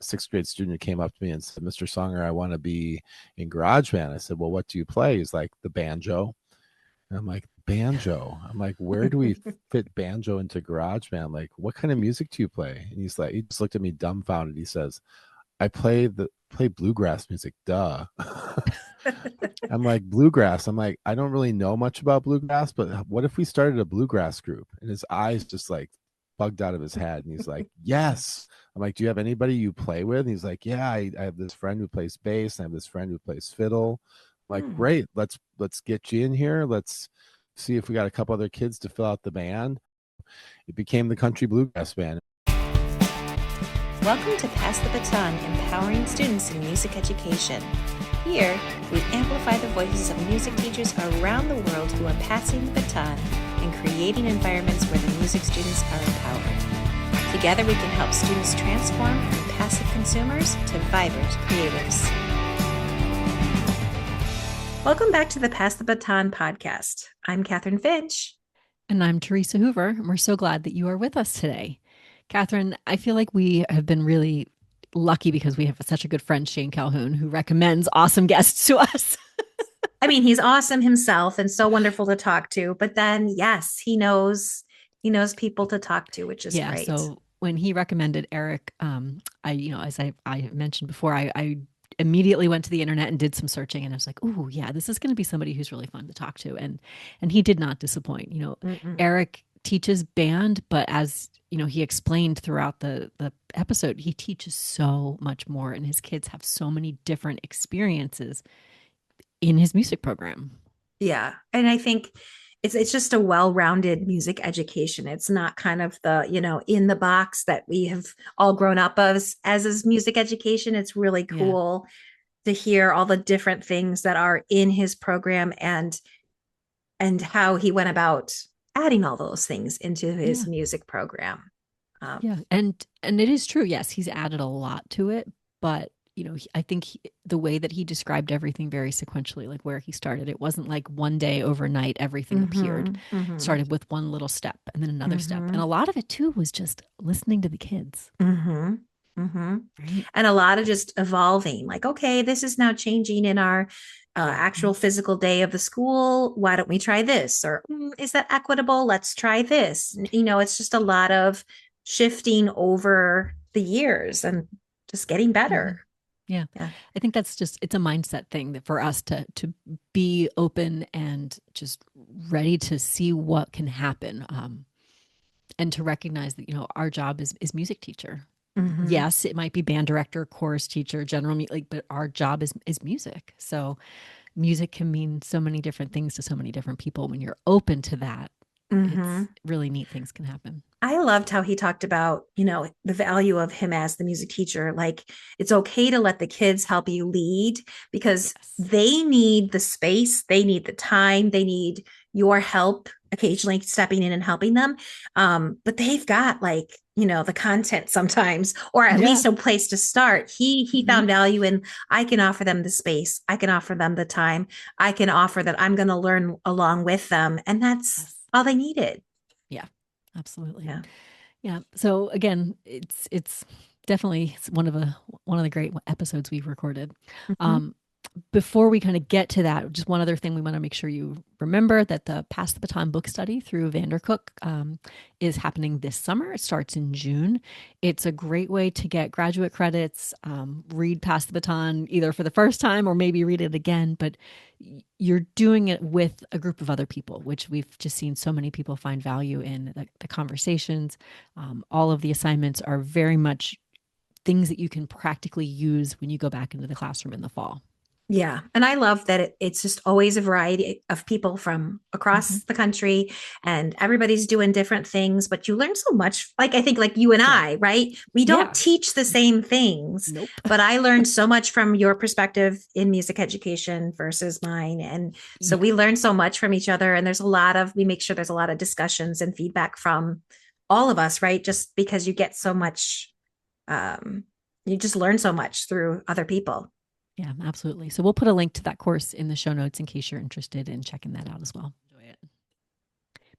sixth grade student who came up to me and said, Mr. Songer, I want to be in garage band. I said, well, what do you play? He's like, the banjo. And I'm like, banjo. I'm like, where do we fit banjo into garage band? Like, what kind of music do you play? And he's like, he just looked at me dumbfounded. He says, I play bluegrass music. Duh. I'm like, bluegrass. I'm like, I don't really know much about bluegrass, but what if we started a bluegrass group? And his eyes just like bugged out of his head. And he's like, yes. I'm like, do you have anybody you play with? And he's like, yeah, I have this friend who plays bass. And I have this friend who plays fiddle. I'm like, great. Let's get you in here. Let's see if we got a couple other kids to fill out the band. It became the country bluegrass band. Welcome to Pass the Baton, empowering students in music education. Here, we amplify the voices of music teachers around the world who are passing the baton and creating environments where the music students are empowered. Together, we can help students transform from passive consumers to vibrant creatives. Welcome back to the Pass the Baton podcast. I'm Kathryn Finch. And I'm Theresa Hoover, and we're so glad that you are with us today. Kathryn, I feel like we have been really lucky because we have such a good friend, Shane Calhoun, who recommends awesome guests to us. I mean, he's awesome himself and so wonderful to talk to. But then, yes, he knows people to talk to, which is great. So when he recommended Eric, as I mentioned before, I immediately went to the internet and did some searching, and I was like, "Oh, yeah, this is going to be somebody who's really fun to talk to." And he did not disappoint. Eric teaches band, but as he explained throughout the episode, he teaches so much more, and his kids have so many different experiences in his music program. Yeah, and I think it's just a well-rounded music education. It's not kind of the in the box that we have all grown up as is music education. It's really cool to hear all the different things that are in his program and how he went about adding all those things into his music program. And it is true. Yes, he's added a lot to it, but I think the way that he described everything very sequentially, like where he started, it wasn't like one day overnight everything appeared. Started with one little step and then another step, and a lot of it too was just listening to the kids. Right? And a lot of just evolving. Like, okay, this is now changing in our actual physical day of the school. Why don't we try this? Or is that equitable? Let's try this. It's just a lot of shifting over the years and just getting better. Yeah. I think that's it's a mindset thing that for us to be open and just ready to see what can happen. And to recognize that, our job is music teacher. Yes, it might be band director, chorus teacher, general music, but our job is music. So music can mean so many different things to so many different people. When you're open to that, it's really neat things can happen. I loved how he talked about, the value of him as the music teacher. Like, it's okay to let the kids help you lead because they need the space, they need the time, they need your help occasionally stepping in and helping them. But they've got the content sometimes, or at least a place to start. He found value in, I can offer them the space. I can offer them the time. I can offer that I'm going to learn along with them. And that's all they needed. Yeah, absolutely. Yeah. So again, it's definitely one of the great episodes we've recorded. Before we kind of get to that, just one other thing we want to make sure you remember that the Pass the Baton book study through Vandercook is happening this summer. It starts in June. It's a great way to get graduate credits, read Pass the Baton either for the first time or maybe read it again, but you're doing it with a group of other people, which we've just seen so many people find value in the conversations. All of the assignments are very much things that you can practically use when you go back into the classroom in the fall. Yeah. And I love that it's just always a variety of people from across the country, and everybody's doing different things, but you learn so much. Like, I think like you and I, right? We don't teach the same things, but I learned so much from your perspective in music education versus mine. And so we learn so much from each other. And we make sure there's a lot of discussions and feedback from all of us, right? Just because you get so much, you just learn so much through other people. Yeah, absolutely. So we'll put a link to that course in the show notes in case you're interested in checking that out as well. Enjoy it.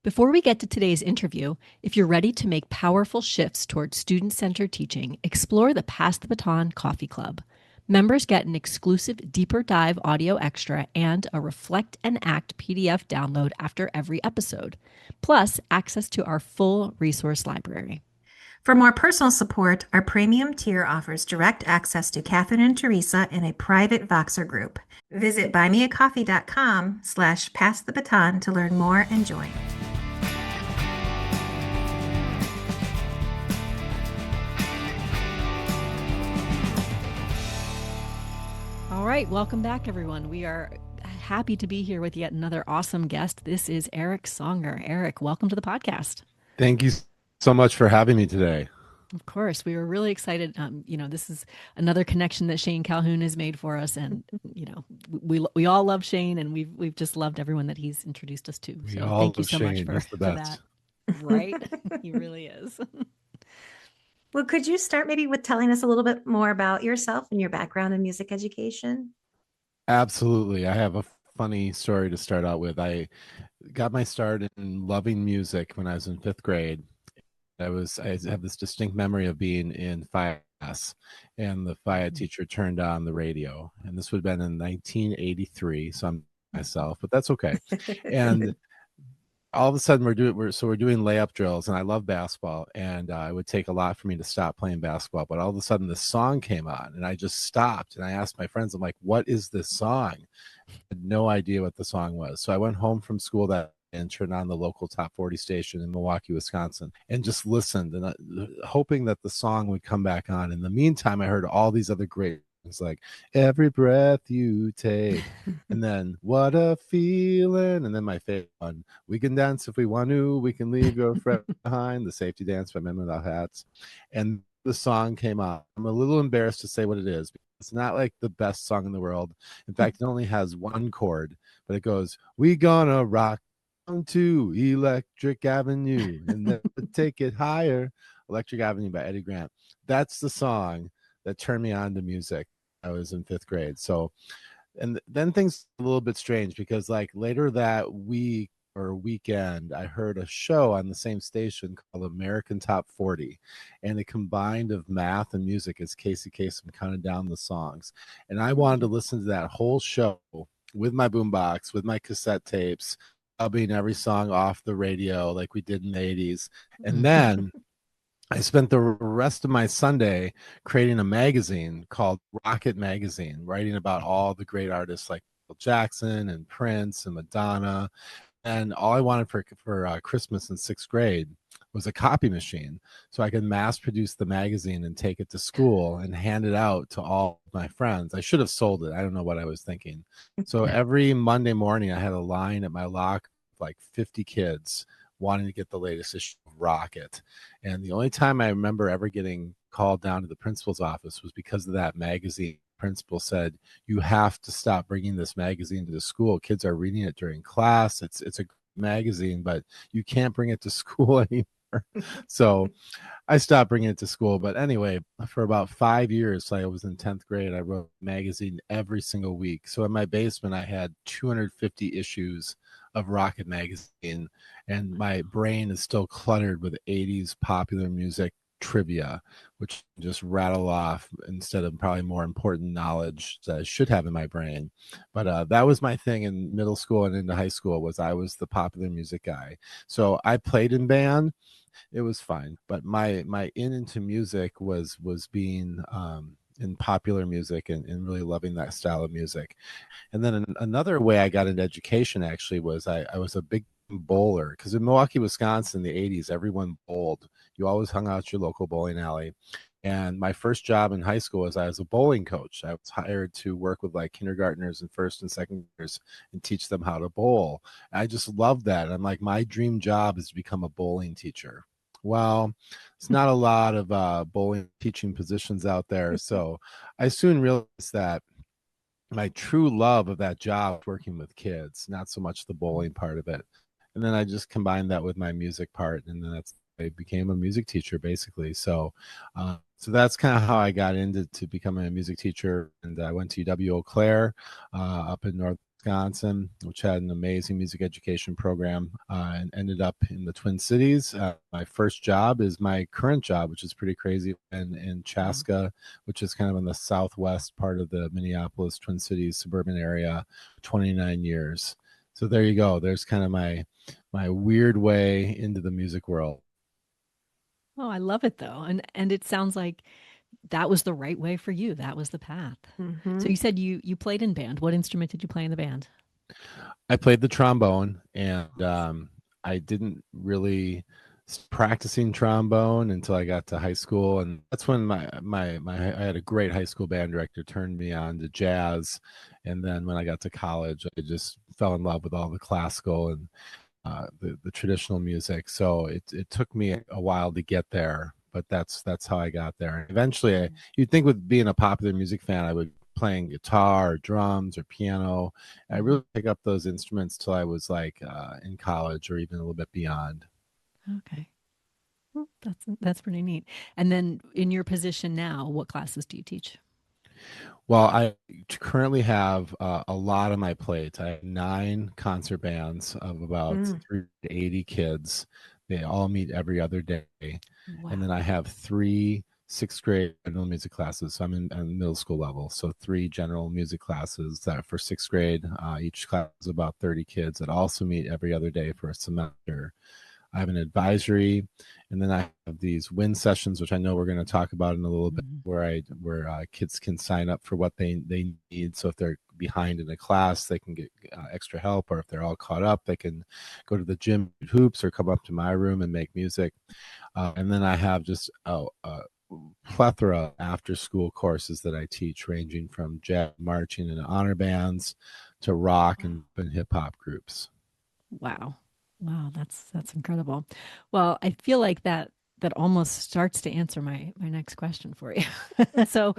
Before we get to today's interview, if you're ready to make powerful shifts towards student-centered teaching, explore the Pass the Baton Coffee Club. Members get an exclusive deeper dive audio extra and a Reflect and Act PDF download after every episode, plus access to our full resource library. For more personal support, our premium tier offers direct access to Kathryn and Theresa in a private Voxer group. Visit buymeacoffee.com/passthebaton to learn more and join. All right, welcome back, everyone. We are happy to be here with yet another awesome guest. This is Eric Songer. Eric, welcome to the podcast. Thank you so much for having me today. Of course, we were really excited. This is another connection that Shane Calhoun has made for us, and we all love Shane, and we've just loved everyone that he's introduced us to. So thank you so much for that. Right, he really is. Well, could you start maybe with telling us a little bit more about yourself and your background in music education? Absolutely. I have a funny story to start out with. I got my start in loving music when I was in 5th grade. I have this distinct memory of being in class, and the FIA teacher turned on the radio, and this would have been in 1983. So I'm myself, but that's okay. And all of a sudden we're doing layup drills, and I love basketball, and it would take a lot for me to stop playing basketball. But all of a sudden this song came on, and I just stopped, and I asked my friends, I'm like, what is this song? I had no idea what the song was. So I went home from school and turned on the local top 40 station in Milwaukee, Wisconsin, and just listened, and hoping that the song would come back on. In the meantime, I heard all these other great things like Every Breath You Take, and then What a Feeling, and then my favorite one, We Can Dance If We Want To, We Can Leave Your Friend Behind, the Safety Dance by Men Without Hats. And the song came on. I'm a little embarrassed to say what it is. It's not like the best song in the world. In fact, it only has one chord, but it goes, We Gonna Rock to Electric Avenue and then take it higher. Electric Avenue by Eddie Grant. That's the song that turned me on to music. I was in 5th grade. So, and then things a little bit strange, because like later that week or weekend, I heard a show on the same station called American Top 40, and it combined of math and music as Casey Kasem counted down the songs. And I wanted to listen to that whole show with my boombox, with my cassette tapes, dubbing every song off the radio like we did in the 80s. And then I spent the rest of my Sunday creating a magazine called Rocket Magazine, writing about all the great artists like Michael Jackson and Prince and Madonna. And all I wanted for Christmas in 6th grade was a copy machine, so I could mass produce the magazine and take it to school and hand it out to all my friends. I should have sold it. I don't know what I was thinking. So every Monday morning, I had a line at my locker of like 50 kids wanting to get the latest issue of Rocket. And the only time I remember ever getting called down to the principal's office was because of that magazine. Principal said, you have to stop bringing this magazine to the school. Kids are reading it during class. It's a magazine, but you can't bring it to school anymore. So I stopped bringing it to school. But anyway, for about 5 years, so I was in 10th grade, I wrote a magazine every single week. So in my basement, I had 250 issues of Rocket Magazine, and my brain is still cluttered with 80s popular music trivia, which just rattle off instead of probably more important knowledge that I should have in my brain. But that was my thing in middle school and into high school, was I was the popular music guy. So I played in band. It was fine, but my into music was being in popular music and really loving that style of music. And then another way I got into education actually was I was a big bowler, because in Milwaukee, Wisconsin, in the 80s, everyone bowled. You always hung out at your local bowling alley. And my first job in high school was I was a bowling coach. I was hired to work with like kindergartners and first and second graders and teach them how to bowl. I just loved that. I'm like, my dream job is to become a bowling teacher. Well, it's not a lot of bowling teaching positions out there. So I soon realized that my true love of that job was working with kids, not so much the bowling part of it. And then I just combined that with my music part, and then I became a music teacher basically. So that's kind of how I got into becoming a music teacher. And I went to UW Eau Claire up in North Wisconsin, which had an amazing music education program, and ended up in the Twin Cities. My first job is my current job, which is pretty crazy, in Chaska, which is kind of in the southwest part of the Minneapolis Twin Cities suburban area, 29 years. So there you go. There's kind of my weird way into the music world. Oh, I love it though. And it sounds like that was the right way for you. That was the path. So you said you played in band. What instrument did you play in the band? I played the trombone, and I didn't really practicing trombone until I got to high school, and that's when I had a great high school band director turned me on to jazz, and then when I got to college, I just fell in love with all the classical and the traditional music. So it took me a while to get there, but that's how I got there. And eventually, you'd think with being a popular music fan, I would playing guitar or drums or piano. I really pick up those instruments till I was like in college or even a little bit beyond. Okay. Well, that's pretty neat. And then in your position now, what classes do you teach? Well, I currently have a lot on my plate. I have 9 concert bands of about 380 kids. They all meet every other day. Wow. And then I have 3 sixth grade general music classes. So I'm in middle school level. So 3 general music classes that for sixth grade. Each class is about 30 kids that also meet every other day for a semester. I have an advisory, and then I have these win sessions, which I know we're going to talk about in a little bit, where kids can sign up for what they need. So if they're behind in a class, they can get extra help, or if they're all caught up, they can go to the gym, hoops, or come up to my room and make music. And then I have just a plethora of after-school courses that I teach, ranging from jazz, marching, and honor bands to rock and hip hop groups. Wow. Wow, that's incredible. Well, I feel like that almost starts to answer my next question for you. So,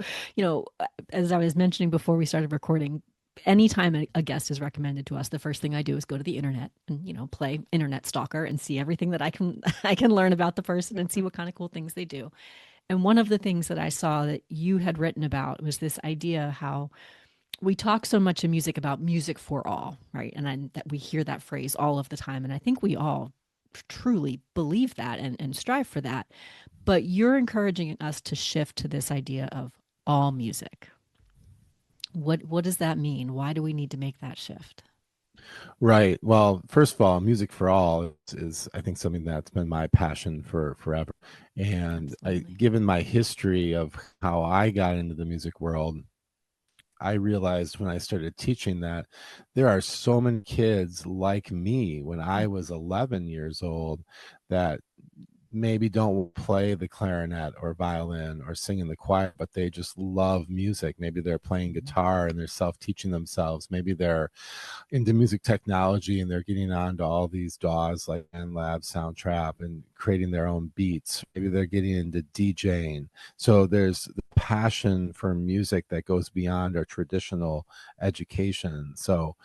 as I was mentioning before we started recording, anytime a guest is recommended to us, the first thing I do is go to the internet and, play internet stalker and see everything that I can learn about the person and see what kind of cool things they do. And one of the things that I saw that you had written about was this idea how we talk so much in music about music for all, right? And that we hear that phrase all of the time. And I think we all truly believe that and strive for that. But you're encouraging us to shift to this idea of all music. What does that mean? Why do we need to make that shift? Right. Well, first of all, music for all is I think something that's been my passion for forever. And given my history of how I got into the music world, I realized when I started teaching that there are so many kids like me when I was 11 years old that maybe don't play the clarinet or violin or sing in the choir, but they just love music. Maybe they're playing guitar and they're self-teaching themselves. Maybe they're into music technology and they're getting on to all these DAWs like NLab, Soundtrap, and creating their own beats. Maybe they're getting into DJing. So there's the passion for music that goes beyond our traditional education. So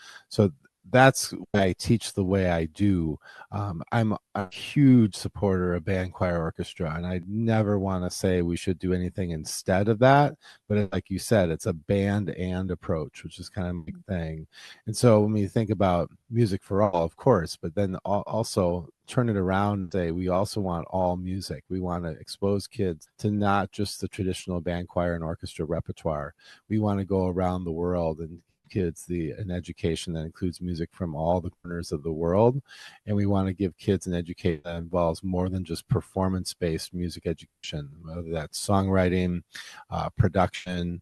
that's why I teach the way I do. I'm a huge supporter of band, choir, orchestra, and I never want to say we should do anything instead of that. But like you said, it's a band and approach, which is kind of my thing. And so when we think about music for all, of course, but then also turn it around and say we also want all music. We want to expose kids to not just the traditional band, choir, and orchestra repertoire. We want to go around the world and kids an education that includes music from all the corners of the world, and we want to give kids an education that involves more than just performance-based music education, whether that's songwriting, production.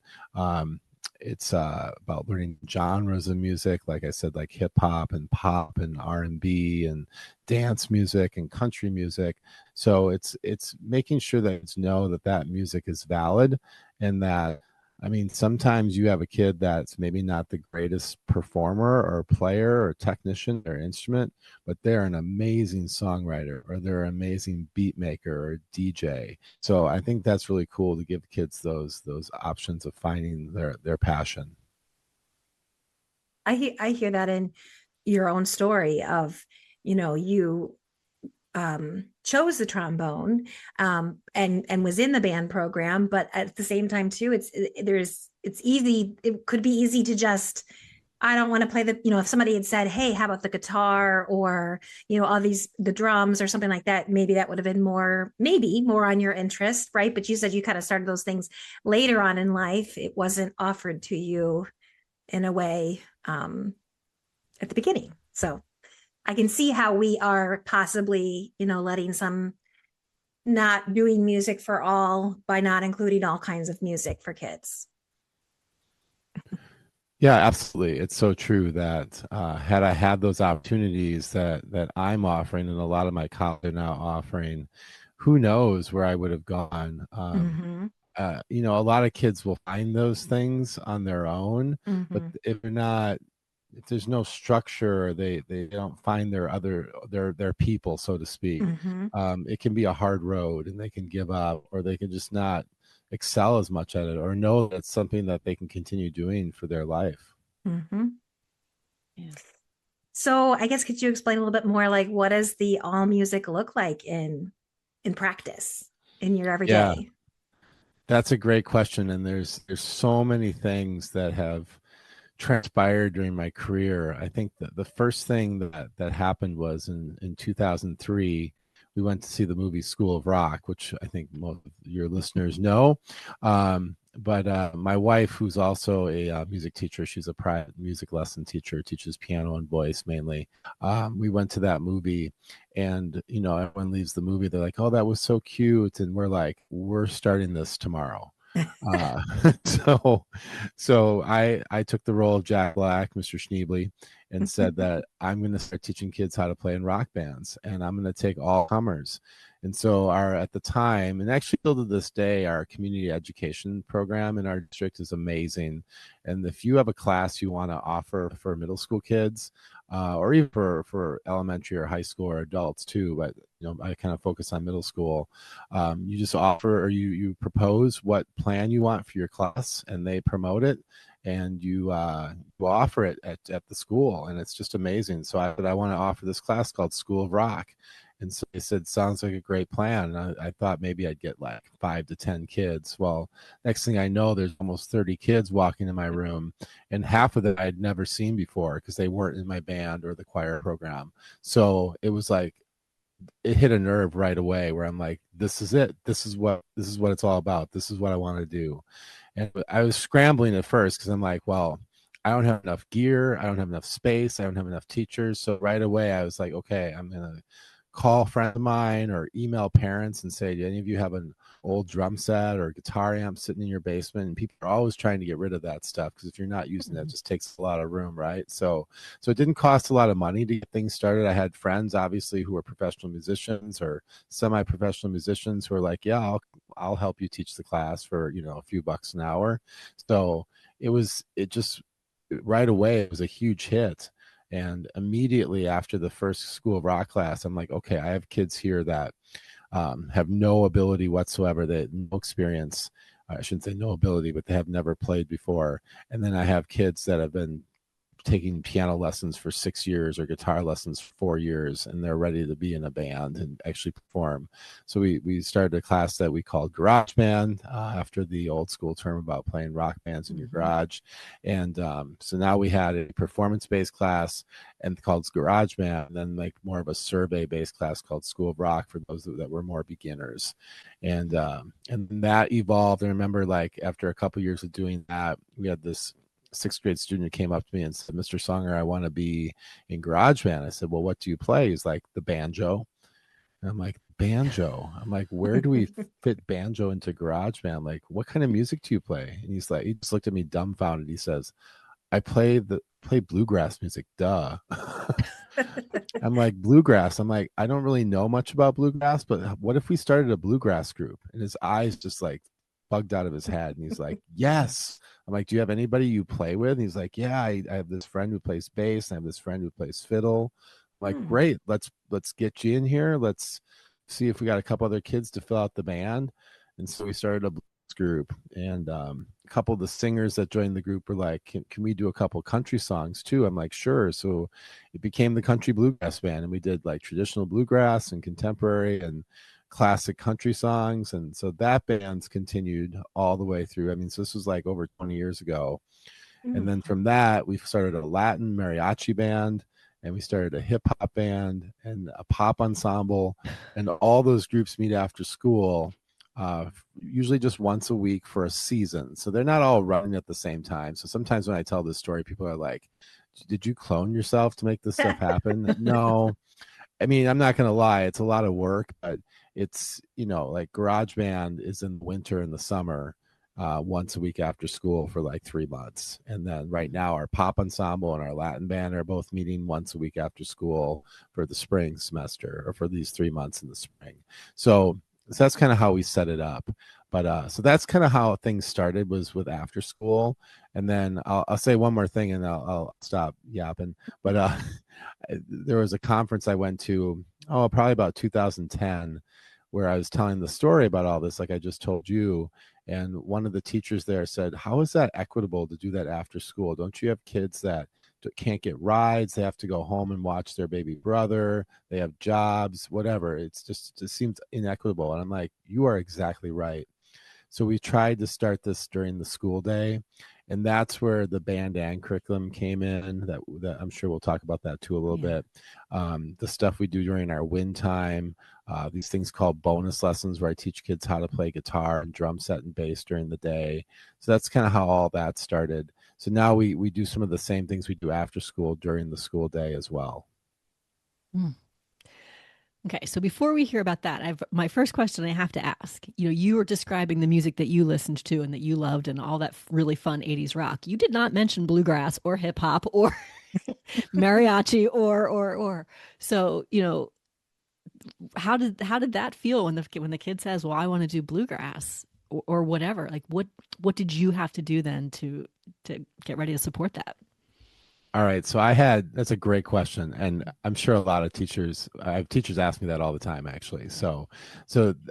It's about learning genres of music, like I said, like hip hop and pop and R&B and dance music and country music. So it's making sure that kids know that music is valid, and that, I mean, sometimes you have a kid that's maybe not the greatest performer or player or technician or instrument, but they're an amazing songwriter, or they're an amazing beat maker or DJ. So I think that's really cool to give kids those options of finding their passion. I hear that in your own story of, you chose the trombone and was in the band program, but at the same time too, it could be easy to just I don't want to play the, if somebody had said, hey, how about the guitar or, all the drums or something like that, maybe that would have been maybe more on your interest, right? But you said you kind of started those things later on in life. It wasn't offered to you in a way at the beginning. So I can see how we are possibly, letting some not doing music for all by not including all kinds of music for kids. Yeah, absolutely. It's so true that had I had those opportunities that I'm offering and a lot of my colleagues are now offering, who knows where I would have gone. A lot of kids will find those things on their own, but if there's no structure, they don't find their people, so to speak. It can be a hard road, and they can give up, or they can just not excel as much at it, or know that it's something that they can continue doing for their life. Yeah. So I guess, could you explain a little bit more, like, what does the all music look like in practice in your everyday? Yeah, that's a great question, and there's so many things that have transpired during my career. I think that the first thing that happened was in 2003, we went to see the movie School of Rock, which I think most of your listeners know. But my wife, who's also a music teacher, she's a private music lesson teacher, teaches piano and voice mainly. We went to that movie, and everyone leaves the movie, they're like, "Oh, that was so cute," and we're like, "We're starting this tomorrow." uh so I took the role of Jack Black, Mr. Schneebly, and said that I'm going to start teaching kids how to play in rock bands, and I'm going to take all comers. And so at the time, and actually still to this day, our community education program in our district is amazing. And if you have a class you want to offer for middle school kids, or even for elementary or high school or adults too, but I kind of focus on middle school. You just offer, or you propose what plan you want for your class, and they promote it, and you offer it at the school, and it's just amazing. So I said, I want to offer this class called School of Rock. And so they said, sounds like a great plan. And I thought maybe I'd get like 5 to 10 kids. Well, next thing I know, there's almost 30 kids walking in my room, and half of them I'd never seen before because they weren't in my band or the choir program. So it was like, it hit a nerve right away where I'm like, this is it. This is what it's all about. This is what I want to do. And I was scrambling at first because I'm like, well, I don't have enough gear. I don't have enough space. I don't have enough teachers. So right away I was like, okay, I'm going to call friends of mine or email parents and say, do any of you have an old drum set or guitar amp sitting in your basement? And people are always trying to get rid of that stuff, because if you're not using it, it just takes a lot of room, right? So it didn't cost a lot of money to get things started. I had friends, obviously, who were professional musicians or semi-professional musicians who were like, yeah, I'll help you teach the class for a few bucks an hour. So it just right away, it was a huge hit. And immediately after the first School of Rock class, I'm like, okay, I have kids here that have no ability whatsoever, that no experience. I shouldn't say no ability, but they have never played before. And then I have kids that have been taking piano lessons for 6 years or guitar lessons for 4 years, and they're ready to be in a band and actually perform. So we started a class that we called Garage Band, after the old school term about playing rock bands in your garage. And so now we had a performance-based class and called Garage Band, and then like more of a survey-based class called School of Rock for those that were more beginners. And that evolved. I remember, like, after a couple years of doing that, we had this 6th grade student who came up to me and said, "Mr. Songer, I want to be in garage band." I said, "Well, what do you play?" He's like, "The banjo." And I'm like, "Banjo?" I'm like, "Where do we fit banjo into garage band? Like, what kind of music do you play?" And he's like, he just looked at me dumbfounded. He says, "I play bluegrass music, duh." I'm like, "Bluegrass?" I'm like, "I don't really know much about bluegrass, but what if we started a bluegrass group?" And his eyes just like bugged out of his head, and he's like, "Yes." I'm like, "Do you have anybody you play with?" And he's like, "Yeah, I have this friend who plays bass, and I have this friend who plays fiddle." I'm like, "Great, let's get you in here. Let's see if we got a couple other kids to fill out the band." And so we started a blues group, and a couple of the singers that joined the group were like, can we do a couple country songs too? I'm like, "Sure." So it became the Country Bluegrass Band, and we did like traditional bluegrass and contemporary and classic country songs. And so that band's continued all the way through. I mean, so this was like over 20 years ago. And then from that, we started a Latin mariachi band, and we started a hip hop band and a pop ensemble. And all those groups meet after school, usually just once a week for a season. So they're not all running at the same time. So sometimes when I tell this story, people are like, did you clone yourself to make this stuff happen? No. I mean, I'm not going to lie, it's a lot of work, but it's, like garage band is in the winter and the summer, once a week after school for like 3 months. And then right now our pop ensemble and our Latin band are both meeting once a week after school for the spring semester, or for these 3 months in the spring. So that's kind of how we set it up. But so that's kind of how things started, was with after school. And then I'll say one more thing, and I'll stop yapping. But there was a conference I went to, probably about 2010, where I was telling the story about all this, like I just told you. And one of the teachers there said, how is that equitable to do that after school? Don't you have kids that can't get rides? They have to go home and watch their baby brother. They have jobs, whatever. It seems inequitable. And I'm like, you are exactly right. So we tried to start this during the school day. And that's where the band and curriculum came in. That I'm sure we'll talk about that too a little bit. The stuff we do during our win time, these things called bonus lessons, where I teach kids how to play guitar and drum set and bass during the day. So that's kind of how all that started. So now we do some of the same things we do after school during the school day as well. Okay, so before we hear about that, my first question I have to ask. You were describing the music that you listened to and that you loved, and all that really fun 80s rock. You did not mention bluegrass or hip hop or mariachi or. So, how did that feel when the kid says, "Well, I want to do bluegrass," or whatever? Like, what did you have to do then to get ready to support that? All right. So that's a great question. And I'm sure a lot of I have teachers ask me that all the time, actually. So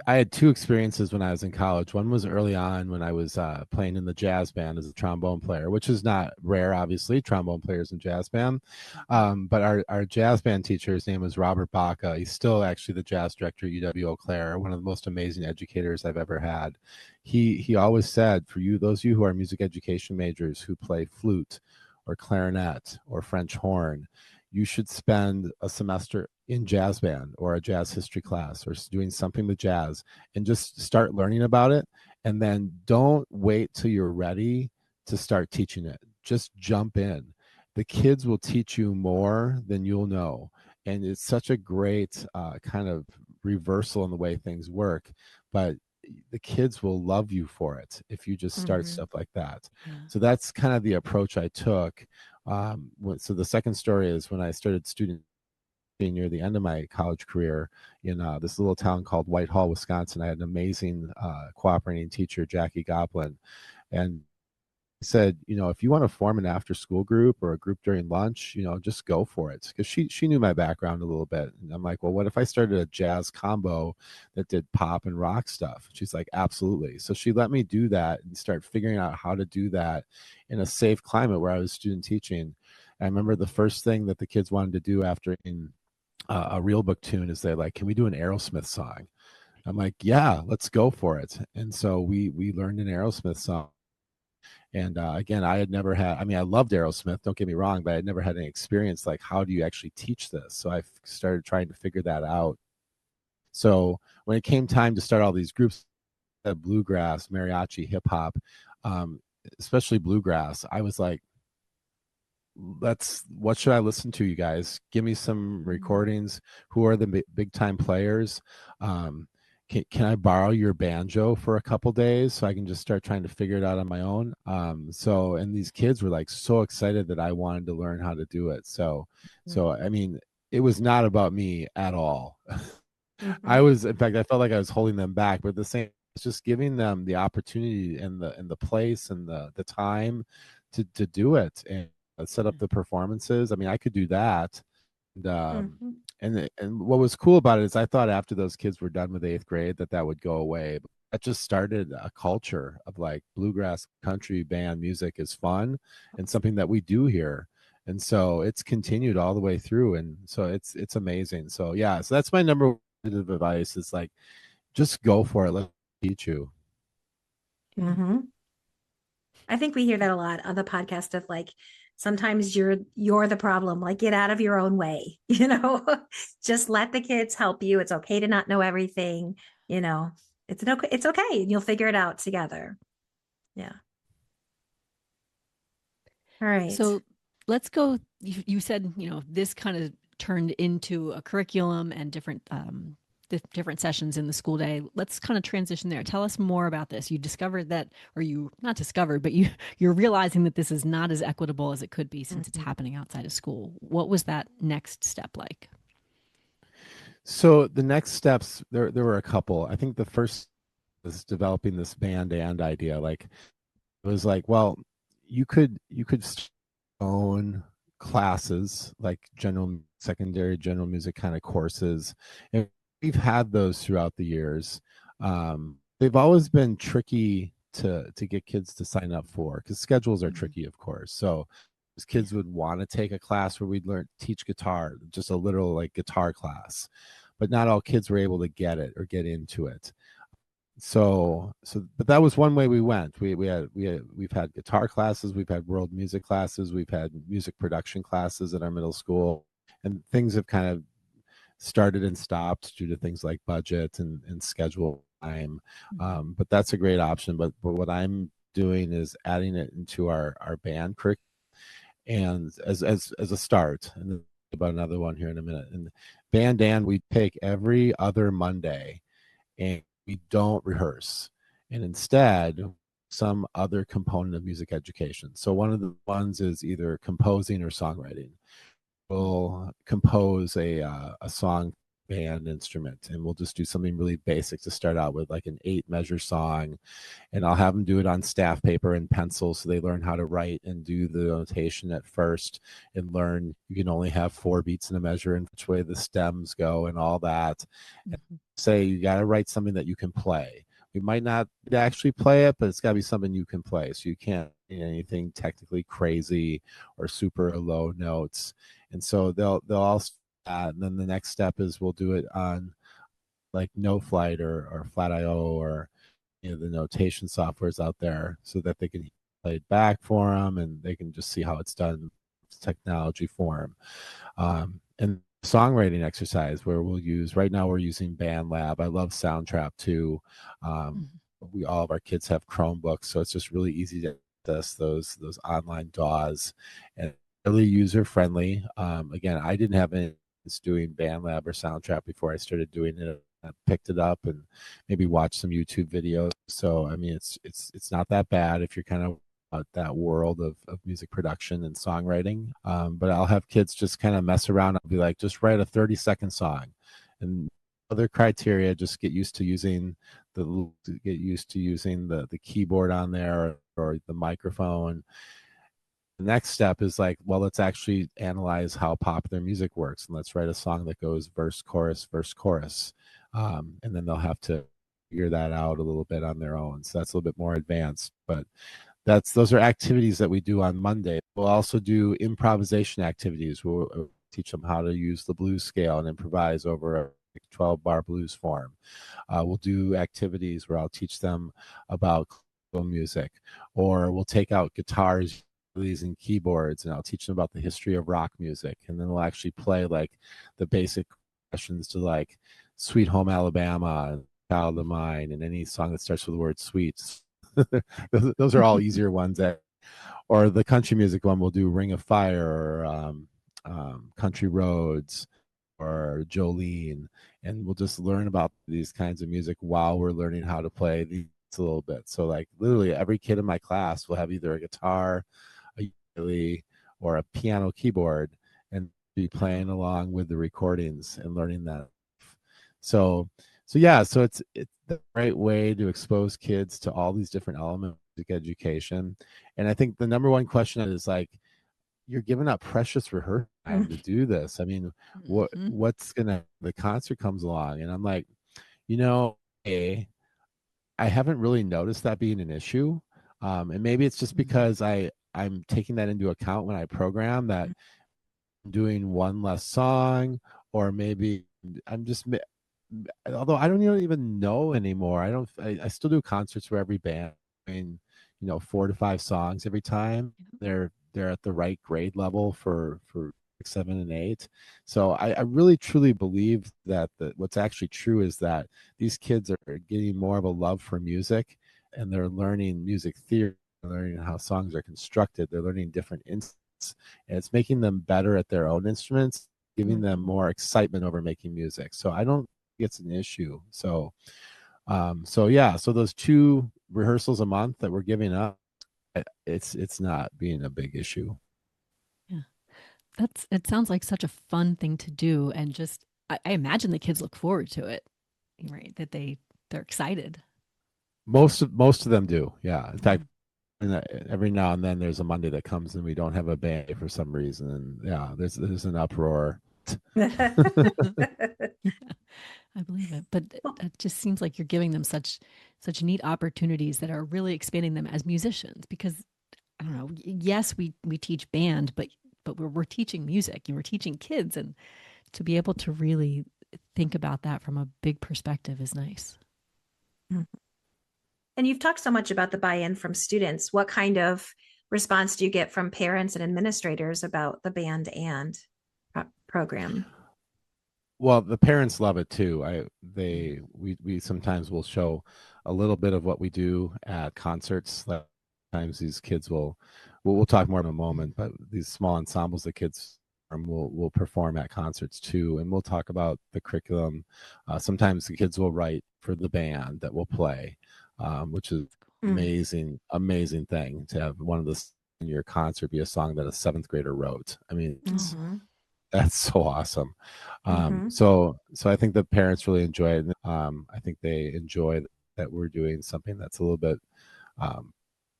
I had two experiences when I was in college. One was early on when I was playing in the jazz band as a trombone player, which is not rare, obviously, trombone players in jazz band. But our jazz band teacher, his name was Robert Baca. He's still actually the jazz director at UW Eau Claire, one of the most amazing educators I've ever had. He always said, for those of you who are music education majors who play flute or clarinet or French horn, you should spend a semester in jazz band or a jazz history class or doing something with jazz, and just start learning about it. And then don't wait till you're ready to start teaching it. Just jump in. The kids will teach you more than you'll know. And it's such a great kind of reversal in the way things work. But the kids will love you for it if you just start stuff like that. So that's kind of the approach I took. So the second story is when I started student near the end of my college career in this little town called Whitehall, Wisconsin. I had an amazing cooperating teacher, Jackie Goplin, and said, if you want to form an after school group or a group during lunch, just go for it. Because she knew my background a little bit. And I'm like, well, what if I started a jazz combo that did pop and rock stuff? She's like, absolutely. So she let me do that and start figuring out how to do that in a safe climate where I was student teaching. I remember the first thing that the kids wanted to do after in a real book tune is they're like, can we do an Aerosmith song? I'm like, yeah, let's go for it. And so we learned an Aerosmith song. And again, I had never had, I loved Aerosmith, don't get me wrong, but I had never had any experience like, how do you actually teach this? So I started trying to figure that out. So when it came time to start all these groups, bluegrass, mariachi, hip hop, especially bluegrass, I was like, what should I listen to, you guys? Give me some recordings. Who are the big time players? Can I borrow your banjo for a couple days so I can just start trying to figure it out on my own? And these kids were like so excited that I wanted to learn how to do it. So it was not about me at all. In fact, I felt like I was holding them back, but the same, it's just giving them the opportunity and the place and the time to do it and set up the performances. I could do that. And what was cool about it is I thought after those kids were done with 8th grade that would go away. But that just started a culture of like bluegrass country band music is fun and something that we do here. And so it's continued all the way through. And so it's amazing. So yeah, so that's my number one advice is like, just go for it. Let me teach you. I think we hear that a lot on the podcast of like, sometimes you're the problem, like get out of your own way, just let the kids help you. It's okay to not know everything, it's okay. And you'll figure it out together. Yeah. All right. So let's go. You said, this kind of turned into a curriculum and different sessions in the school day. Let's kind of transition there. Tell us more about this. You discovered that, or you not discovered, but you're realizing that this is not as equitable as it could be since it's happening outside of school. What was that next step like? So the next steps, there were a couple. I think the first was developing this band and idea. Like it was like, well, you could own classes like secondary general music kind of courses, and we've had those throughout the years. They've always been tricky to get kids to sign up for, because schedules are tricky, of course. So kids would want to take a class where we'd teach guitar, just a literal like guitar class, but not all kids were able to get it or get into it. But that was one way we went. We've had guitar classes, we've had world music classes, we've had music production classes at our middle school, and things have kind of started and stopped due to things like budget and schedule time. But that's a great option. But what I'm doing is adding it into our band curriculum, and as a start, and then about another one here in a minute. And band, we take every other Monday, and we don't rehearse, and instead some other component of music education. So one of the ones is either composing or songwriting. We'll compose a song, band instrument, and we'll just do something really basic to start out with, like an 8-measure song, and I'll have them do it on staff paper and pencil, so they learn how to write and do the notation at first, and learn you can only have 4 beats in a measure and which way the stems go and all that. And say you got to write something that you can play. We might not actually play it, but it's got to be something you can play, so you can't do anything technically crazy or super low notes. And so they'll all and then the next step is we'll do it on like No Flight or Flat.io, or the notation softwares out there, so that they can play it back for them and they can just see how it's done in technology form. And songwriting exercise, where we'll use, right now we're using BandLab. I love Soundtrap too. All of our kids have Chromebooks, so it's just really easy to access those online DAWs, and really user friendly. Again, I didn't have any doing BandLab or Soundtrap before I started doing it. I picked it up and maybe watched some YouTube videos. So I mean, it's not that bad if you're kind of out that world of music production and songwriting. But I'll have kids just kind of mess around. I'll be like, just write a 30-second song, and other criteria, just get used to using the keyboard on there, or the microphone. The next step is like, well, let's actually analyze how popular music works, and let's write a song that goes verse, chorus, verse, chorus. And then they'll have to figure that out a little bit on their own. So that's a little bit more advanced, but those are activities that we do on Monday. We'll also do improvisation activities. We'll teach them how to use the blues scale and improvise over a 12-bar blues form. We'll do activities where I'll teach them about classical music, or we'll take out guitars and keyboards, and I'll teach them about the history of rock music, and then we'll actually play like the basic questions to like Sweet Home Alabama, Child of Mine, and any song that starts with the word sweet. those are all easier ones. Or the country music one, we'll do Ring of Fire, or Country Roads, or Jolene, and we'll just learn about these kinds of music while we're learning how to play these a little bit. So like literally every kid in my class will have either a guitar, a ukulele, or a piano keyboard, and be playing along with the recordings and learning that. So it's the right way to expose kids to all these different elements of music education. And I think the number one question is like, you're giving up precious rehearsal time to do this. I mean, the concert comes along, and I'm like, I haven't really noticed that being an issue. And maybe it's just because I'm taking that into account when I program, that I'm doing one less song, or maybe I'm just, although I don't even know anymore. I still do concerts for every band. I mean, 4 to 5 songs every time. They're at the right grade level for 7 and 8. So I really truly believe that what's actually true is that these kids are getting more of a love for music, and they're learning music theory, learning how songs are constructed. They're learning different instruments, and it's making them better at their own instruments, giving them more excitement over making music. So I don't think it's an issue. So so those 2 rehearsals a month that we're giving up, it's not being a big issue. Yeah. It sounds like such a fun thing to do, and just I imagine the kids look forward to it, right? That they're excited. Most of them do, yeah. In fact, every now and then there's a Monday that comes and we don't have a band for some reason, and yeah, there's an uproar. Yeah, I believe it, but it just seems like you're giving them such neat opportunities that are really expanding them as musicians. Because I don't know, yes, we teach band, but we're teaching music, and we're teaching kids, and to be able to really think about that from a big perspective is nice. And you've talked so much about the buy-in from students. What kind of response do you get from parents and administrators about the band and program? Well, the parents love it too. We sometimes will show a little bit of what we do at concerts. Sometimes these kids we'll talk more in a moment, but these small ensembles that kids will perform at concerts too, and we'll talk about the curriculum. Sometimes the kids will write for the band that will play, which is amazing thing to have one of the in your concert be a song that a 7th grader wrote. I mean, that's so awesome. So I think the parents really enjoy it. I think they enjoy that we're doing something that's a little bit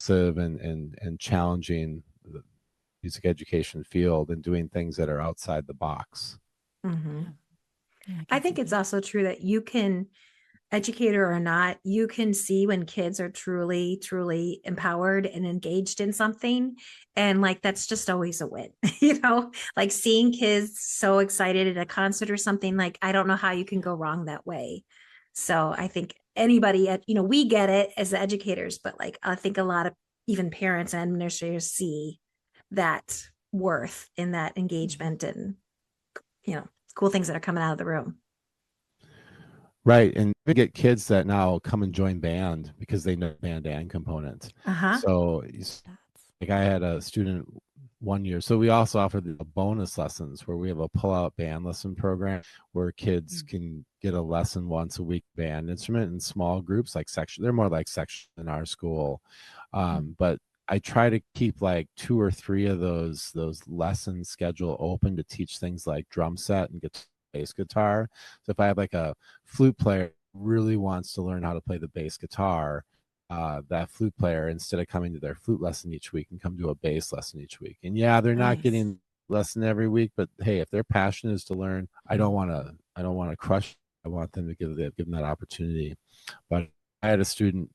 and challenging the music education field and doing things that are outside the box. I think it's also true that you can, educator or not, you can see when kids are truly empowered and engaged in something. And like, that's just always a win, like seeing kids so excited at a concert or something, like, I don't know how you can go wrong that way. So I think anybody we get it as educators, but like, I think a lot of even parents and administrators see that worth in that engagement and, cool things that are coming out of the room. Right. And we get kids that now come and join band because they know band and component. So like I had a student one year. So we also offer the bonus lessons where we have a pull-out band lesson program where kids can get a lesson once a week, band instrument in small groups, like section. They're more like section in our school. But I try to keep like 2 or 3 of those lesson schedule open to teach things like drum set and bass guitar. So if I have like a flute player really wants to learn how to play the bass guitar, that flute player, instead of coming to their flute lesson each week, can come to a bass lesson each week. And yeah, they're not getting lesson every week, but hey, if their passion is to learn, I don't want to crush. I want them to give them that opportunity. But I had a student.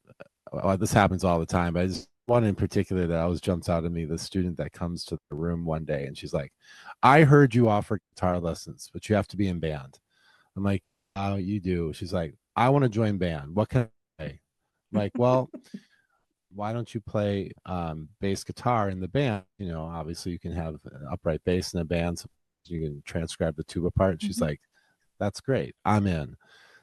This happens all the time, but I just one in particular that always jumps out at me, the student that comes to the room one day and she's like, I heard you offer guitar lessons, but you have to be in band. I'm like, oh, you do? She's like, I want to join band. What can I play? I'm like, well, why don't you play bass guitar in the band? Obviously you can have an upright bass in a band, so you can transcribe the tuba part. She's like, that's great. I'm in.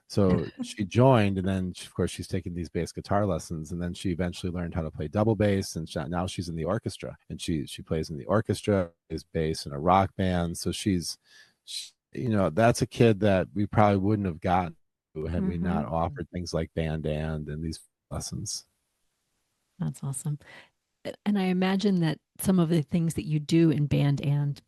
So she joined, and then of course she's taking these bass guitar lessons, and then she eventually learned how to play double bass, and now she's in the orchestra, and she plays in the orchestra, plays bass in a rock band. So she's that's a kid that we probably wouldn't have gotten had we not offered things like band and these lessons. That's awesome. And I imagine that some of the things that you do in band and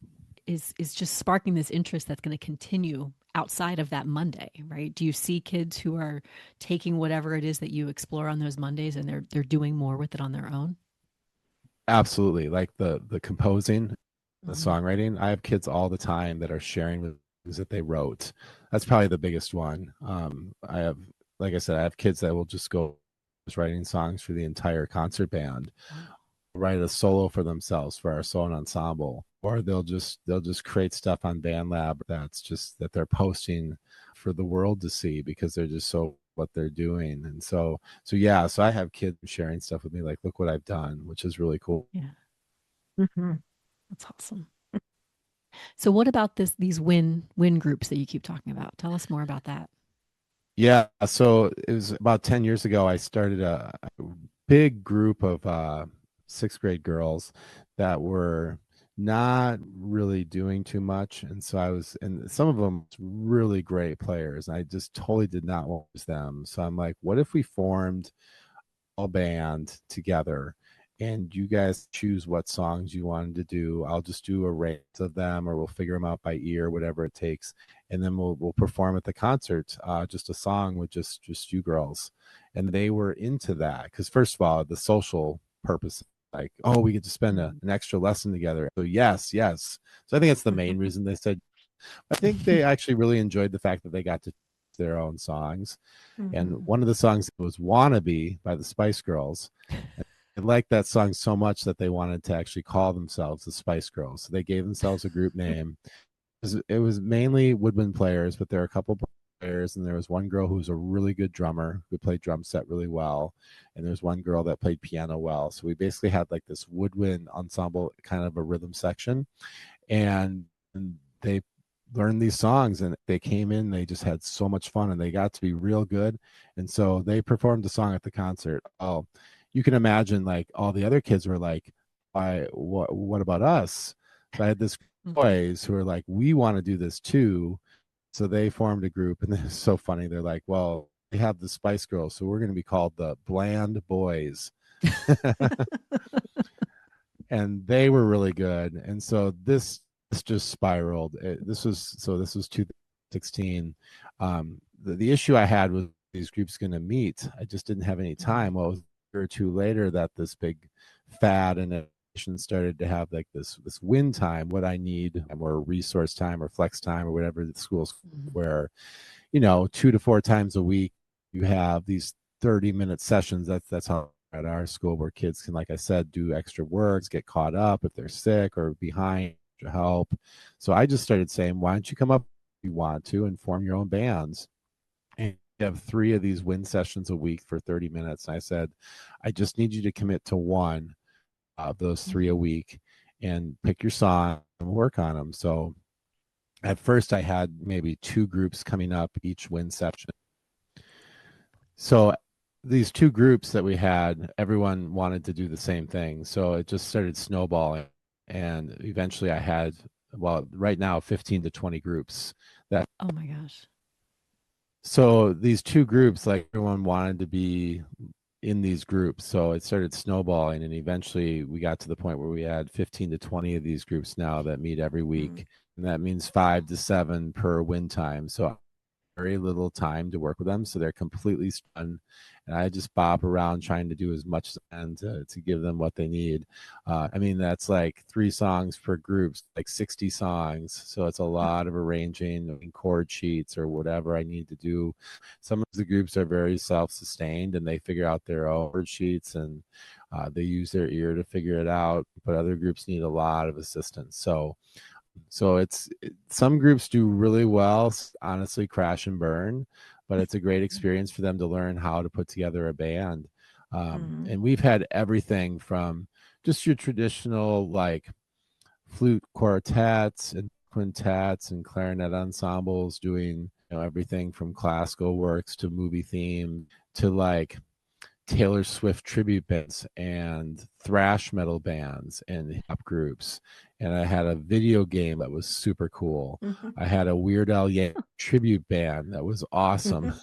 is just sparking this interest that's going to continue outside of that Monday, right? Do you see kids who are taking whatever it is that you explore on those Mondays and they're doing more with it on their own? Absolutely. Like the composing, the songwriting. I have kids all the time that are sharing things that they wrote. That's probably the biggest one. I have, like I said, I have kids that will just go writing songs for the entire concert band, write a solo for themselves for our solo ensemble, or they'll just create stuff on BandLab that they're posting for the world to see because they're just so what they're doing. And so yeah, so I have kids sharing stuff with me, like, look what I've done, which is really cool. Yeah. That's awesome. So what about these win groups that you keep talking about? Tell us more about that. Yeah, so it was about 10 years ago I started a big group of sixth grade girls that were not really doing too much. And so and some of them really great players. And I just totally did not want to use them. So I'm like, what if we formed a band together and you guys choose what songs you wanted to do? I'll just do a range of them, or we'll figure them out by ear, whatever it takes. And then we'll perform at the concert, just a song with just you girls. And they were into that because, first of all, the social purpose, like, oh, we get to spend an extra lesson together. So yes. So I think that's the main reason they said. I think they actually really enjoyed the fact that they got to their own songs. And one of the songs was Wannabe by the Spice Girls. They liked that song so much that they wanted to actually call themselves the Spice Girls. So they gave themselves a group name. It was mainly woodwind players, but there are a couple players, and there was one girl who was a really good drummer who played drum set really well, and there's one girl that played piano well. So we basically had like this woodwind ensemble, kind of a rhythm section, and they learned these songs, and they came in, they just had so much fun, and they got to be real good. And so they performed the song at the concert. Oh, you can imagine, like, all the other kids were like, what about us? So I had this boys who are like, we want to do this too. So they formed a group, and it's so funny. They're like, well, we have the Spice Girls, so we're going to be called the Bland Boys. And they were really good. And so this just spiraled. This was 2016. The issue I had was these groups going to meet. I just didn't have any time. Well, it was a year or two later that this big fad and started to have like this win time, what I need, more resource time or flex time or whatever the schools, where 2 to 4 times a week you have these 30-minute sessions. That's how at our school, where kids can, like I said, do extra works, get caught up if they're sick or behind, to help. So I just started saying, why don't you come up if you want to and form your own bands? And you have 3 of these win sessions a week for 30 minutes. And I said, I just need you to commit to one of those 3 a week and pick your song and work on them. So at first I had maybe 2 groups coming up each win session. So these 2 groups that we had, everyone wanted to do the same thing. So it just started snowballing. And eventually I had, well, right now, 15 to 20 groups that. Oh my gosh. So these 2 groups, like, everyone wanted to be in these groups. So it started snowballing. And eventually we got to the point where we had 15 to 20 of these groups now that meet every week. And that means 5 to 7 per win time. So very little time to work with them. So they're completely stunned. And I just bop around trying to do as much as I can to give them what they need. I mean, that's like 3 songs per group, like 60 songs. So it's a lot of arranging in chord sheets or whatever I need to do. Some of the groups are very self-sustained and they figure out their own chord sheets, and they use their ear to figure it out. But other groups need a lot of assistance. So it's some groups do really well, honestly, crash and burn, but it's a great experience for them to learn how to put together a band. And we've had everything from just your traditional, like, flute quartets and quintets and clarinet ensembles, doing everything from classical works to movie theme to like Taylor Swift tribute bands and thrash metal bands and hip hop groups. And I had a video game that was super cool. I had a Weird Al Yankovic tribute band that was awesome.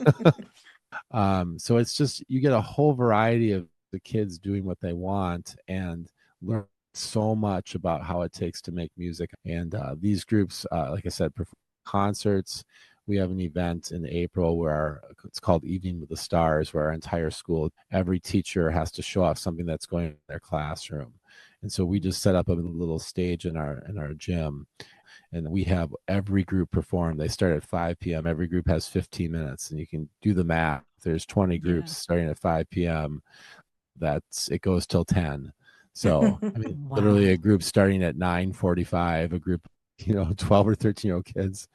So it's just, you get a whole variety of the kids doing what they want and learn so much about how it takes to make music. And these groups, like I said, perform concerts. We have an event in April where it's called Evening with the Stars, where our entire school, every teacher has to show off something that's going on in their classroom. And so we just set up a little stage in our gym, and we have every group perform. They start at 5 p.m. Every group has 15 minutes, and you can do the math. There's 20 groups starting at 5 p.m. It goes till 10. So I mean, literally a group starting at 9:45, a group, 12 or 13-year-old kids,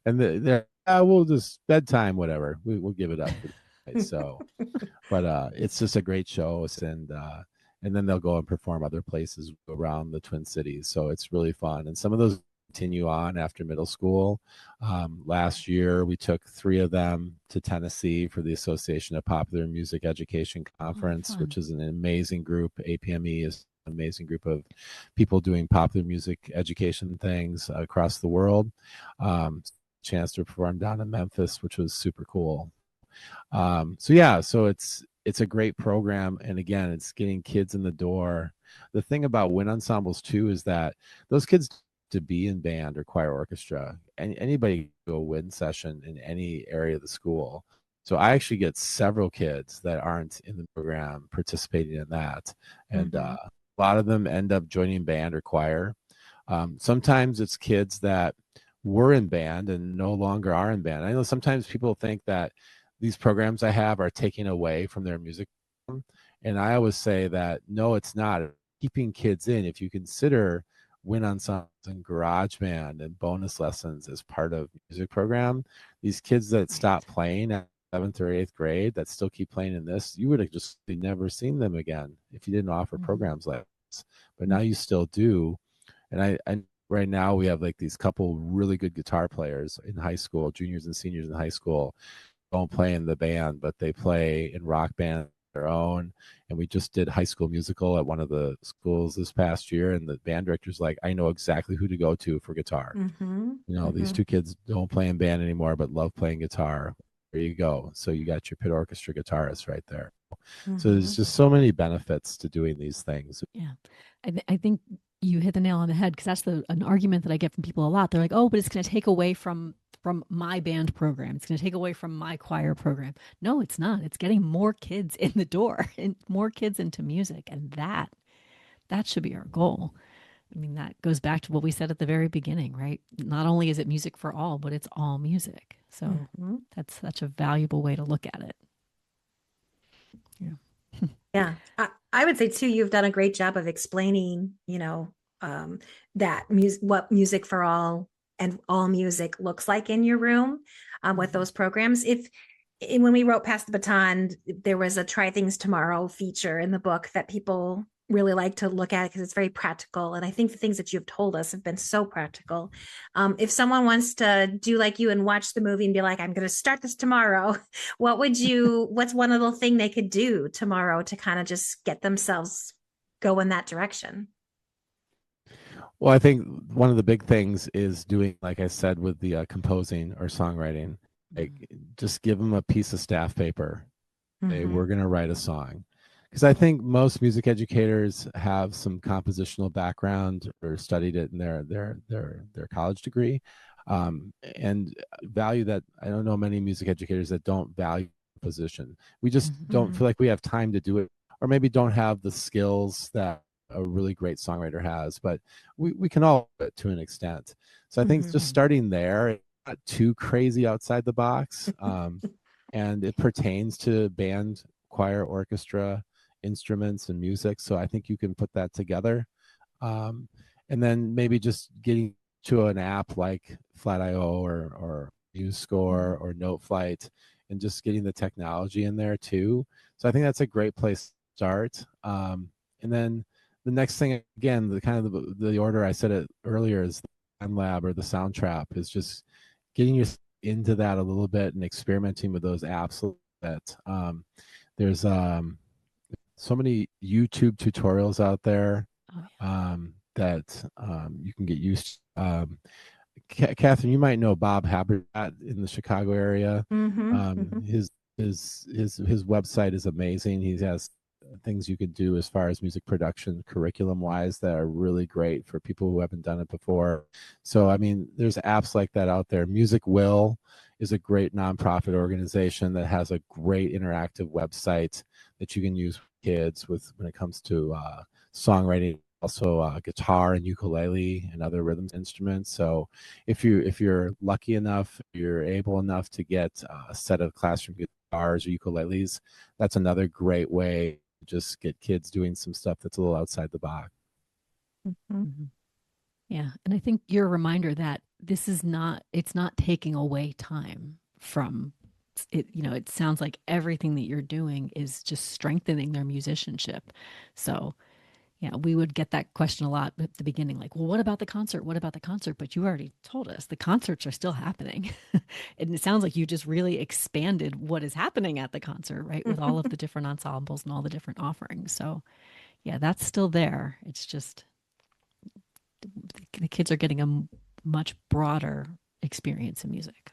and they're we'll just bedtime, whatever. We'll give it up. So, but it's just a great show, and then they'll go and perform other places around the Twin Cities. So it's really fun, and some of those continue on after middle school. Last year, we took 3 of them to Tennessee for the Association of Popular Music Education Conference, which is an amazing group. APME is an amazing group of people doing popular music education things across the world. Chance to perform down in Memphis, which was super cool. So it's a great program, and again, it's getting kids in the door. The thing about wind ensembles too is that those kids to be in band or choir orchestra, and anybody can do a wind session in any area of the school. So I actually get several kids that aren't in the program participating in that, and a lot of them end up joining band or choir. Sometimes it's kids that were in band and no longer are in band. I know sometimes people think that these programs I have are taking away from their music program, and I always say that no, it's not. Keeping kids in, if you consider wind ensembles and garage band and bonus lessons as part of music program, these kids that stop playing at 7th or 8th grade that still keep playing in this, you would have just never seen them again if you didn't offer programs like this. But now you still do. And I right now we have like these couple really good guitar players in high school, juniors and seniors in high school, don't play in the band, but they play in rock band their own. And we just did High School Musical at one of the schools this past year, and the band director's like, I know exactly who to go to for guitar. These 2 kids don't play in band anymore but love playing guitar. There you go. So you got your pit orchestra guitarist right there. So there's just so many benefits to doing these things. Yeah, I think you hit the nail on the head, because that's an argument that I get from people a lot. They're like, oh, but it's going to take away from my band program. It's going to take away from my choir program. No, it's not. It's getting more kids in the door and more kids into music. And that should be our goal. I mean, that goes back to what we said at the very beginning, right? Not only is it music for all, but it's all music. So that's such a valuable way to look at it. Yeah. Yeah. I would say too, you've done a great job of explaining, that what music for all and all music looks like in your room with those programs. When we wrote Pass the Baton, there was a Try Things Tomorrow feature in the book that people really like to look at because it's very practical. And I think the things that you've told us have been so practical. If someone wants to do like you and watch the movie and be like, I'm going to start this tomorrow, what's one little thing they could do tomorrow to kind of just get themselves go in that direction? Well, I think one of the big things is doing, like I said, with the composing or songwriting, like just give them a piece of staff paper. Hey, we're going to write a song. Because I think most music educators have some compositional background or studied it in their college degree, and value that. I don't know many music educators that don't value composition. We just don't feel like we have time to do it, or maybe don't have the skills that a really great songwriter has. But we can all do it to an extent. So I think just starting there, not too crazy outside the box, and it pertains to band, choir, orchestra, instruments, and music. So I think you can put that together, and then maybe just getting to an app like Flat.io or MuseScore or NoteFlight, and just getting the technology in there too. So I think that's a great place to start. And then the next thing, again, the kind of the order I said it earlier, is the Time Lab or the Sound Trap, is just getting you into that a little bit and experimenting with those apps a little bit. There's so many YouTube tutorials out there that you can get used to. Kathryn, you might know Bob Habertat in the Chicago area. His website is amazing. He has things you can do as far as music production curriculum wise that are really great for people who haven't done it before. So I mean, there's apps like that out there. Music Will is a great nonprofit organization that has a great interactive website that you can use with kids when it comes to songwriting, also guitar and ukulele and other rhythm instruments. So if you're lucky enough, you're able enough to get a set of classroom guitars or ukuleles, that's another great way to just get kids doing some stuff that's a little outside the box. Yeah. And I think your reminder that it's not taking away time from it sounds like everything that you're doing is just strengthening their musicianship. So yeah, we would get that question a lot at the beginning, like, well, what about the concert? What about the concert? But you already told us the concerts are still happening. And it sounds like you just really expanded what is happening at the concert, right? With all of the different ensembles and all the different offerings. So yeah, that's still there. It's just the kids are getting a much broader experience in music.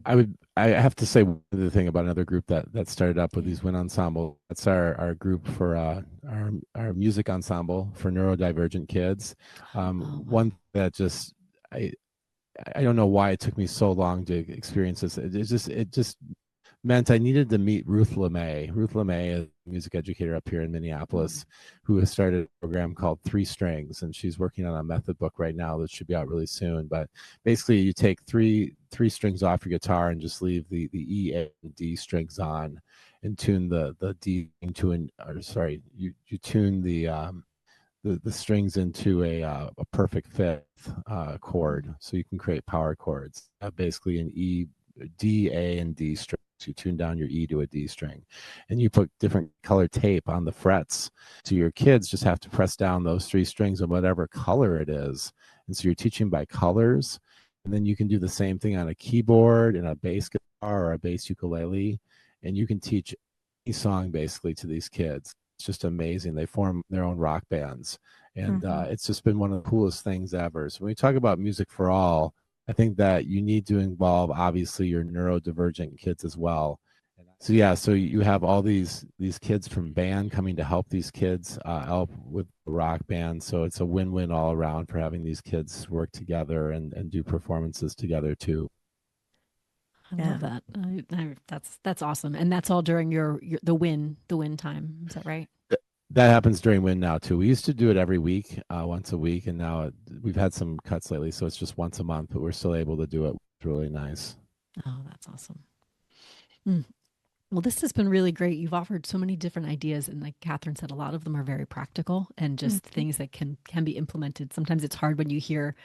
I have to say the thing about another group that started up with these wind ensemble. That's our group for our music ensemble for neurodivergent kids. One that just I don't know why it took me so long to experience this. It just meant I needed to meet Ruth LeMay. Ruth LeMay is a music educator up here in Minneapolis who has started a program called Three Strings, and she's working on a method book right now that should be out really soon. But basically, you take three strings off your guitar and just leave the E, A, and D strings on, and tune the D into you tune the strings into a perfect fifth chord, so you can create power chords. Basically, an E, D, A, and D string. You tune down your E to a D string, and you put different color tape on the frets. So your kids just have to press down those three strings of whatever color it is. And so you're teaching by colors. And then you can do the same thing on a keyboard and a bass guitar or a bass ukulele. And you can teach any song basically to these kids. It's just amazing. They form their own rock bands. And it's just been one of the coolest things ever. So when we talk about music for all, I think that you need to involve obviously your neurodivergent kids as well. So yeah, so you have all these kids from band coming to help these kids help with the rock band. So it's a win-win all around for having these kids work together and do performances together too. I love that. That's awesome, and that's all during your the win time. Is that right? That happens during Win now too. We used to do it every week, once a week, and now we've had some cuts lately, so it's just once a month. But we're still able to do it. It's really nice. Oh, that's awesome. Well, this has been really great. You've offered so many different ideas, and like Kathryn said, a lot of them are very practical and just things that can be implemented. Sometimes it's hard when you hear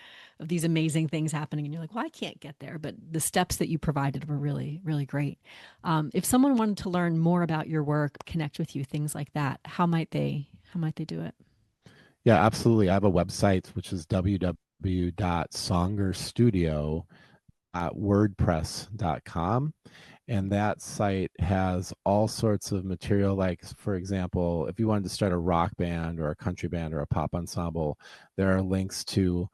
of these amazing things happening, and you're like, "Well, I can't get there." But the steps that you provided were really, really great. If someone wanted to learn more about your work, connect with you, things like that, how might they do it? Yeah, absolutely. I have a website which is www.songerstudio.wordpress.com. And that site has all sorts of material, like, for example, if you wanted to start a rock band or a country band or a pop ensemble, there are links to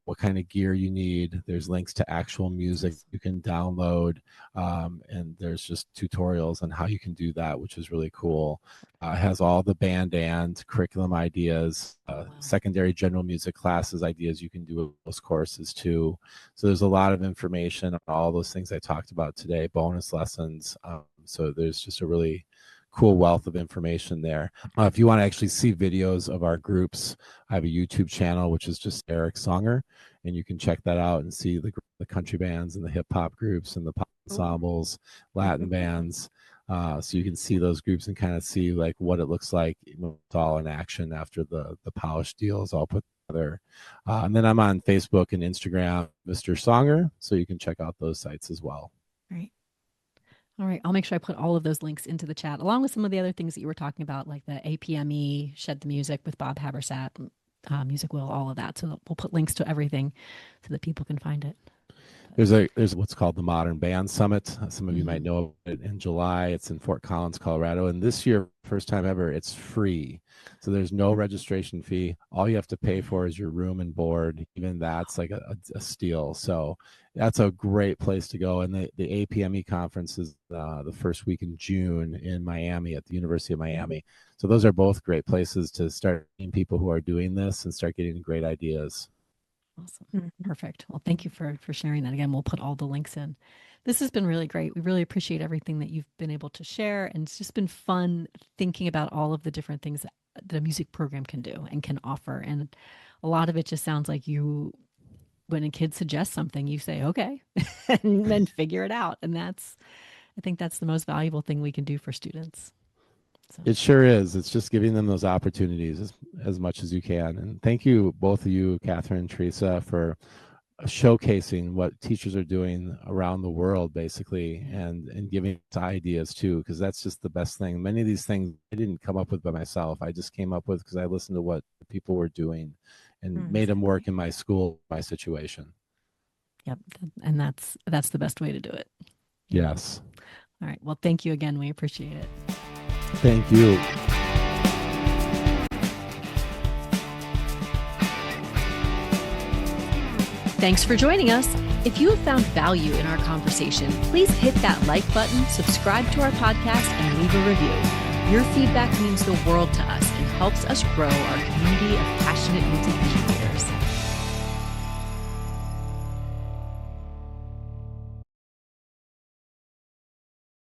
what kind of gear you need. There's links to actual music you can download. And there's just tutorials on how you can do that, which is really cool. It has all the band and curriculum ideas, secondary general music classes ideas you can do with those courses too. So there's a lot of information on all those things I talked about today, bonus lessons. So there's just a really cool wealth of information there. If you want to actually see videos of our groups, I have a YouTube channel, which is just Eric Songer, and you can check that out and see the country bands and the hip hop groups and the pop ensembles, Latin bands. So you can see those groups and kind of see like what it looks like when it's all in action after the polish deal is all put together. And then I'm on Facebook and Instagram, Mr. Songer, so you can check out those sites as well. Right. All right. I'll make sure I put all of those links into the chat, along with some of the other things that you were talking about, like the APME, Shed the Music with Bob Habersat, Music Will, all of that. So we'll put links to everything so that people can find it. There's what's called the Modern Band Summit. Some of you might know it in July. It's in Fort Collins, Colorado. And this year, first time ever, it's free. So there's no registration fee. All you have to pay for is your room and board. Even that's like a steal. So that's a great place to go. And the APME conference is the first week in June in Miami at the University of Miami. So those are both great places to start meeting people who are doing this and start getting great ideas. Awesome. Perfect. Well, thank you for sharing that. Again, we'll put all the links in. This has been really great. We really appreciate everything that you've been able to share. And it's just been fun thinking about all of the different things that a music program can do and can offer. And a lot of it just sounds like when a kid suggests something, you say, okay, and then figure it out. And I think that's the most valuable thing we can do for students. So. It sure is. It's just giving them those opportunities as much as you can. And thank you, both of you, Kathryn and Theresa, for showcasing what teachers are doing around the world, basically, and giving ideas too, because that's just the best thing. Many of these things I didn't come up with by myself. I just came up with because I listened to what people were doing and made them work in my school, my situation. Yep. And that's the best way to do it. Yes. All right. Well, thank you again. We appreciate it. Thank you. Thanks for joining us. If you have found value in our conversation, please hit that like button, subscribe to our podcast, and leave a review. Your feedback means the world to us and helps us grow our community of passionate music teachers.